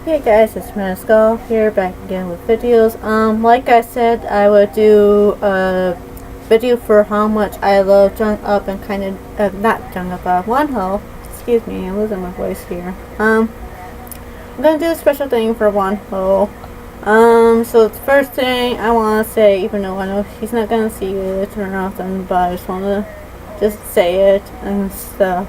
Hey guys, it's Skull here, back again with videos. Like I said, I would do a video for how much I love Jung Up and kind of, not Jung Up, Wonho. Excuse me, I'm losing my voice here. I'm gonna do a special thing for Wonho. So the first thing I wanna say, even though I know he's not gonna see it or nothing, but I just wanna say it and stuff.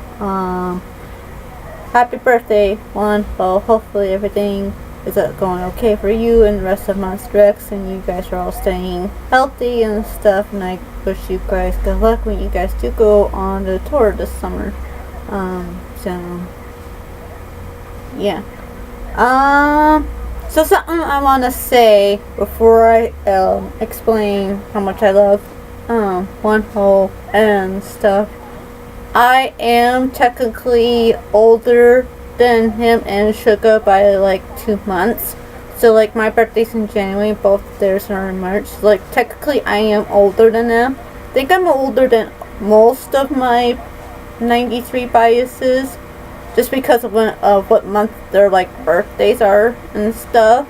Happy birthday, Wonho. Hopefully everything is going okay for you and the rest of Monster X, and you guys are all staying healthy and stuff, and I wish you guys good luck when you guys do go on the tour this summer. Yeah. So something I want to say before I explain how much I love Wonho and stuff. I am technically older than him and Sugar by like 2 months. So like my birthday's in January, both theirs are in March. So, like technically I am older than them. I think I'm older than most of my 93 biases, just because of what month their like birthdays are and stuff.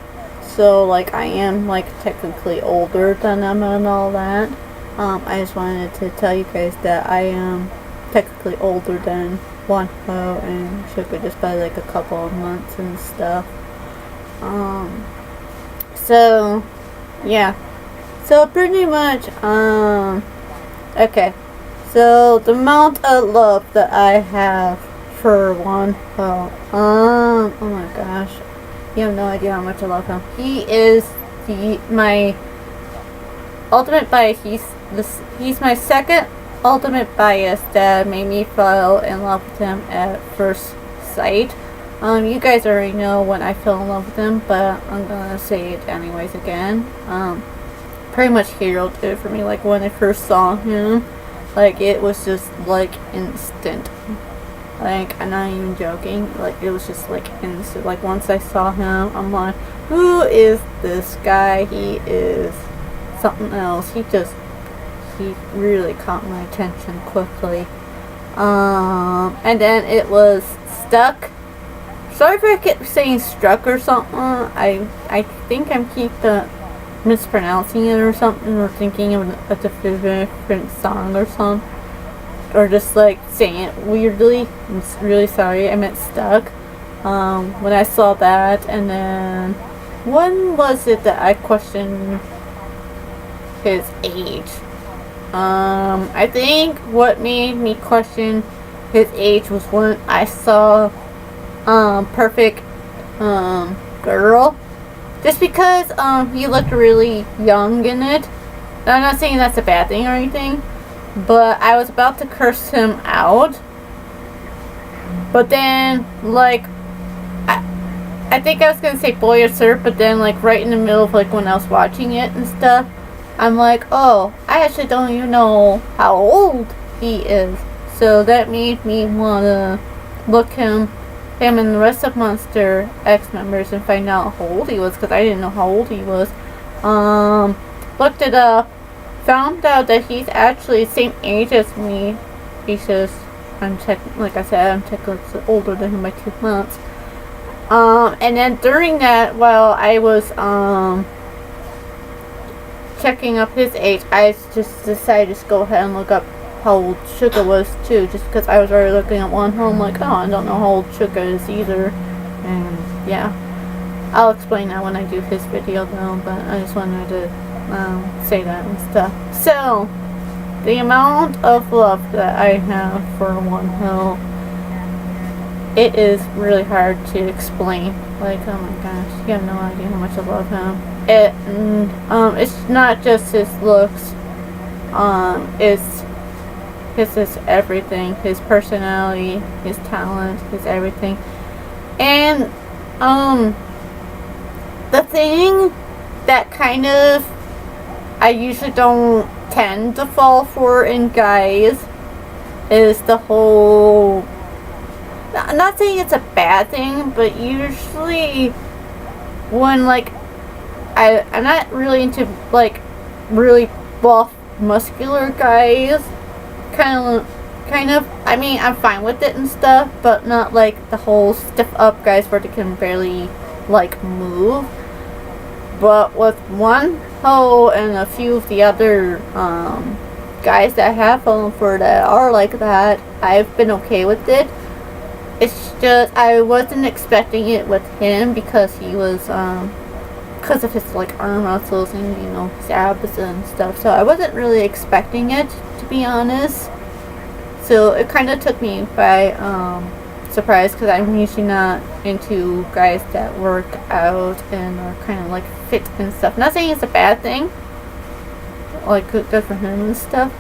So like I am like technically older than them and all that. I just wanted to tell you guys that I am technically older than Wonho and Sugar just by like a couple of months and stuff. So yeah. So pretty much okay. So the amount of love that I have for Wonho, oh my gosh. You have no idea how much I love him. He is my ultimate bias. He's my second ultimate bias that made me fall in love with him at first sight. You guys already know when I fell in love with him, but I'm gonna say it anyways again. Pretty much Hero did it for me. Like when I first saw him, like it was just like instant. Like I'm not even joking. Like it was just like instant. Like once I saw him, I'm like, who is this guy? He is something else. He really caught my attention quickly. And then it was Stuck. Sorry if I keep saying Struck or something. I think I'm mispronouncing it or something, or thinking of a different song or something, or just like saying it weirdly. I'm really sorry. I meant Stuck. When I saw that, and then when was it that I questioned his age? I think what made me question his age was when I saw Perfect Girl. Just because he looked really young in it. I'm not saying that's a bad thing or anything, but I was about to curse him out. But then like I think I was gonna say Boy or Sir, but then like right in the middle of like when I was watching it and stuff, I'm like, oh, I actually don't even know how old he is. So that made me want to look him and the rest of Monster X members and find out how old he was, because I didn't know how old he was. Looked it up, found out that he's actually the same age as me. He's just, like I said, I'm technically older than him by 2 months. And then during that, while I was, checking up his age, I just decided to just go ahead and look up how old Sugar was too, just because I was already looking at Wonho. I'm like, oh, I don't know how old Sugar is either. And yeah, I'll explain that when I do his video though, but I just wanted to say that and stuff. So the amount of love that I have for Wonho, it is really hard to explain. Like, oh my gosh, you have no idea how much I love him. It's not just his looks. It's his everything. His personality, his talent, his everything. And the thing that kind of I usually don't tend to fall for in guys is the whole, I'm not saying it's a bad thing, but usually when like I'm not really into like really buff muscular guys, kind of, I mean, I'm fine with it and stuff, but not like the whole stiff up guys where they can barely like move. But with Wonho and a few of the other guys that have fallen for that are like that, I've been okay with it. It's just I wasn't expecting it with him because he was because of his like arm muscles and his abs and stuff. So I wasn't really expecting it, to be honest. So it kind of took me by surprise because I'm usually not into guys that work out and are kind of like fit and stuff. Not saying it's a bad thing, like good for him and stuff,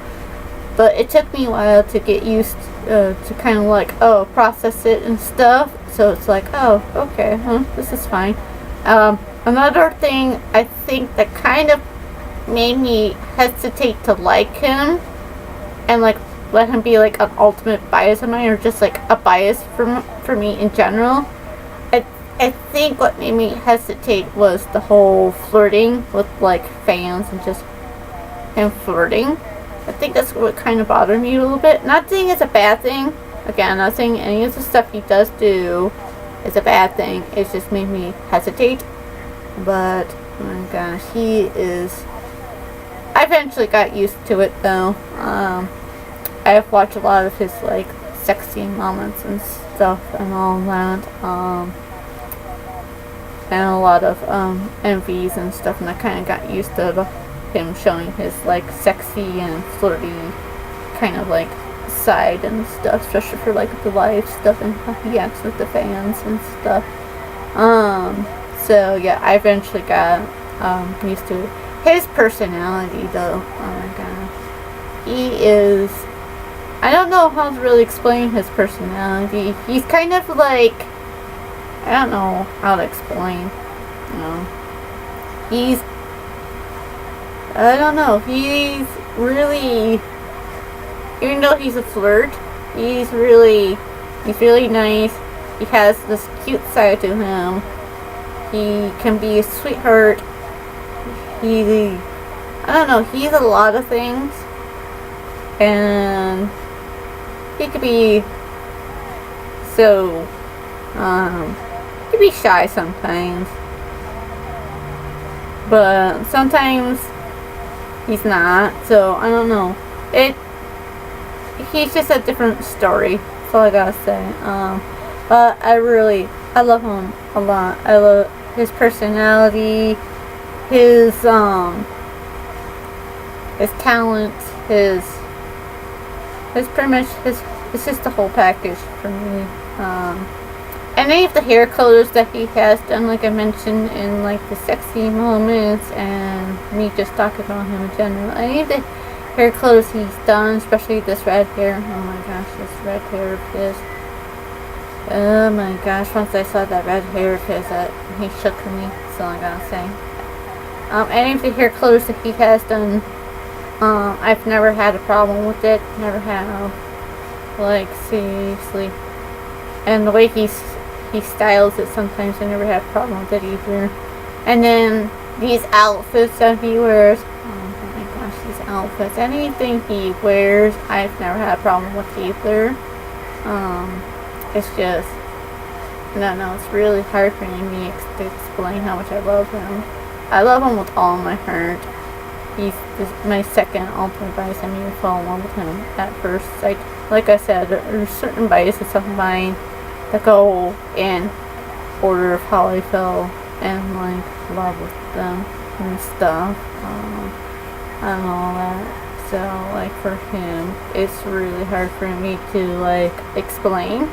but it took me a while to get used to kind of like process it and stuff. So it's like, oh, okay, this is fine. Another thing I think that kind of made me hesitate to like him and like let him be like an ultimate bias of mine, or just like a bias for me in general. I think what made me hesitate was the whole flirting with like fans and just him flirting. I think that's what kind of bothered me a little bit. Not saying it's a bad thing. Again, not saying any of the stuff he does do is a bad thing. It just made me hesitate. But oh my gosh, he is. I eventually got used to it though. I've watched a lot of his like sexy moments and stuff and all that. And a lot of MVs and stuff, and I kind of got used to him showing his like sexy and flirty kind of like side and stuff, especially for like the live stuff and how he acts with the fans and stuff. So yeah, I eventually got used to it. His personality though, oh my god, he is, I don't know how to really explain his personality. He's kind of like, I don't know how to explain, he's, I don't know, he's really, even though he's a flirt, he's really nice. He has this cute side to him. He can be a sweetheart. I don't know, he's a lot of things. And he could be so, he could be shy sometimes. But sometimes he's not, so I don't know. He's just a different story. That's all I gotta say. But I love him a lot. I love his personality, his talent, his pretty much it's just the whole package for me. And any of the hair colors that he has done, like I mentioned in like the sexy moments, and me just talking about him in general. Any of the hair colors he's done, especially this red hair. Oh my gosh, this red hair of his. Oh my gosh, once I saw that red hair of his, he shook me. That's all I gotta say. Any of the hair colors that he has done, I've never had a problem with it. Never have. Like, seriously. And the way he styles it, sometimes I never have a problem with it either. And then these outfits that he wears, oh my gosh, these outfits, anything he wears, I've never had a problem with either. It's just, no, it's really hard for me to explain how much I love him. I love him with all my heart. He's my second ultimate bias. I mean, I fall in love with him at first sight. Like I said, there are certain biases of mine that go in order of how I fell and like love with them and stuff, and all that. So like for him, it's really hard for me to like explain.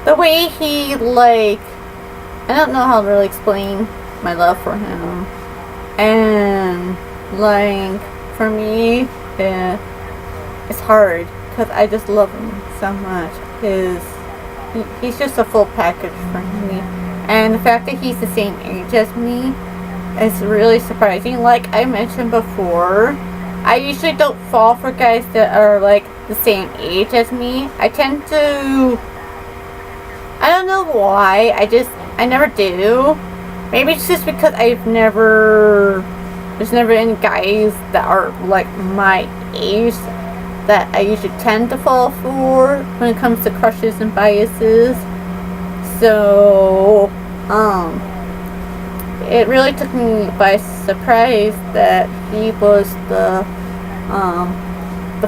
The way he like, I don't know how to really explain my love for him, and like for me, it's hard because I just love him so much. He's just a full package for me, and the fact that he's the same age as me is really surprising. Like I mentioned before, I usually don't fall for guys that are like the same age as me. I tend to, I don't know why, I never do. Maybe it's just because there's never any guys that are like my age that I usually tend to fall for when it comes to crushes and biases. So, it really took me by surprise that he was the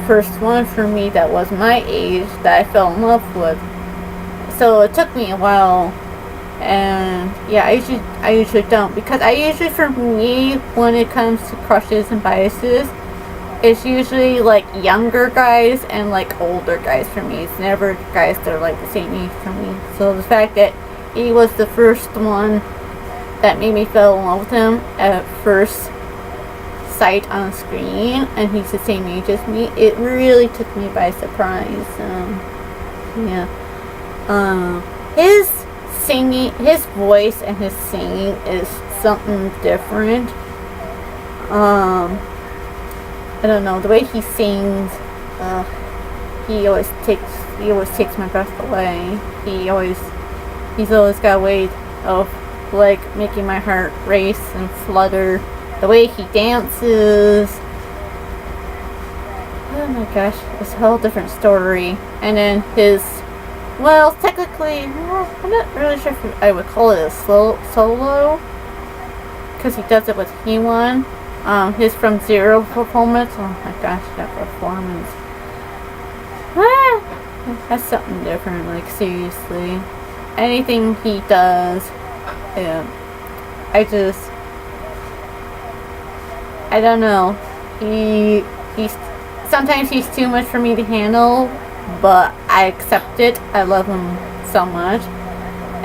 first one for me that was my age that I fell in love with. So it took me a while, and yeah, I usually don't, because for me, when it comes to crushes and biases, it's usually like younger guys and like older guys for me. It's never guys that are like the same age for me. So the fact that he was the first one that made me fall in love with him at first sight on screen, and he's the same age as me, it really took me by surprise. Yeah. His singing, his voice and his singing is something different. I don't know, the way he sings, he always takes my breath away. He's always got a way of like making my heart race and flutter. The way he dances, oh my gosh, it's a whole different story. And then technically, I'm not really sure if I would call it a solo, because he does it with He-One. His From Zero performance, oh my gosh, that performance. That's something different, like seriously. Anything he does, yeah, I don't know. Sometimes he's too much for me to handle, but I accept it. I love him so much.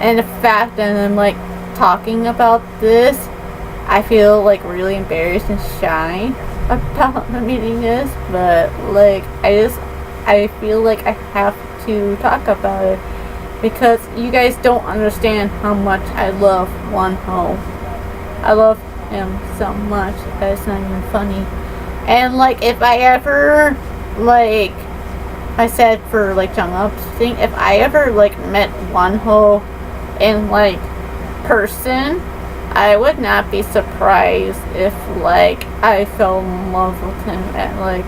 And the fact that I'm like talking about this, I feel like really embarrassed and shy about admitting this, but like I feel like I have to talk about it, because you guys don't understand how much I love Wonho. I love him so much that it's not even funny. And like, if I ever, like I said for like Jung Up's thing, if I ever like met Wonho in like person, I would not be surprised if like I fell in love with him at like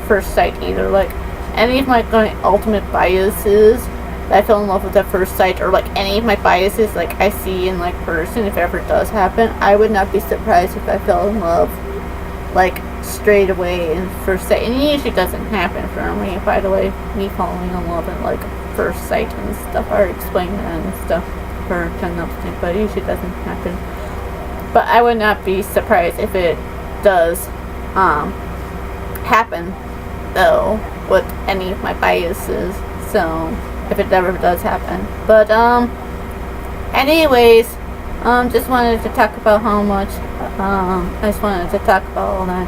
first sight either. Like any of my ultimate biases that I fell in love with at first sight, or like any of my biases like I see in like person, if it ever does happen, I would not be surprised if I fell in love like straight away in first sight. And it usually doesn't happen for me, by the way, me falling in love at like first sight and stuff. I already explained that and stuff for Jung Up's thing, but it usually doesn't happen. But I would not be surprised if it does happen though with any of my biases. So if it ever does happen. But anyways, just wanted to talk about how much I just wanted to talk about all that.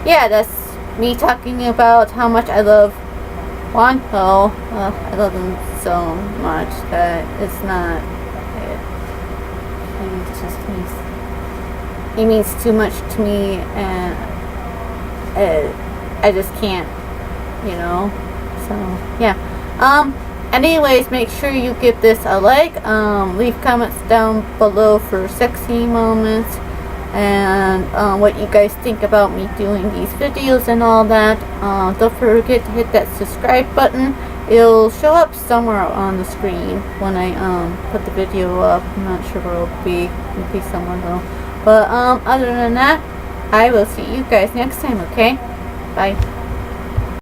Yeah, that's me talking about how much I love Wonho. I love him so much that it's not he means too much to me, and I just can't, so yeah. Anyways, make sure you give this a like, leave comments down below for sexy moments, and what you guys think about me doing these videos and all that. Don't forget to hit that subscribe button. It'll show up somewhere on the screen when I put the video up. I'm not sure where it'll be. It'll be somewhere though. But other than that, I will see you guys next time, okay? Bye.